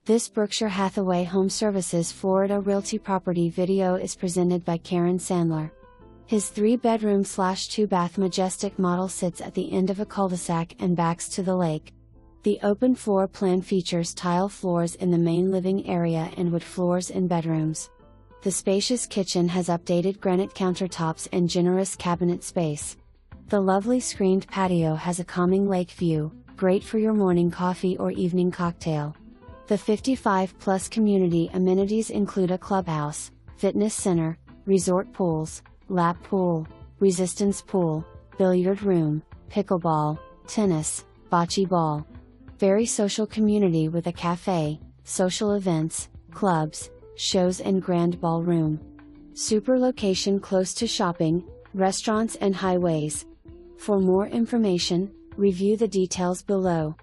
This Berkshire Hathaway HomeServices Florida Realty property video is presented by Karen Sandler. His 3-bedroom/2-bath Majestic model sits at the end of a cul-de-sac and backs to the lake. The open floor plan features tile floors in the main living area and wood floors in bedrooms. The spacious kitchen has updated granite countertops and generous cabinet space. The lovely screened patio has a calming lake view, great for your morning coffee or evening cocktail. The 55-plus community amenities include a clubhouse, fitness center, resort pools, lap pool, resistance pool, billiard room, pickleball, tennis, bocce ball. Very social community with a cafe, social events, clubs, shows and grand ballroom. Super location close to shopping, restaurants and highways. For more information, review the details below.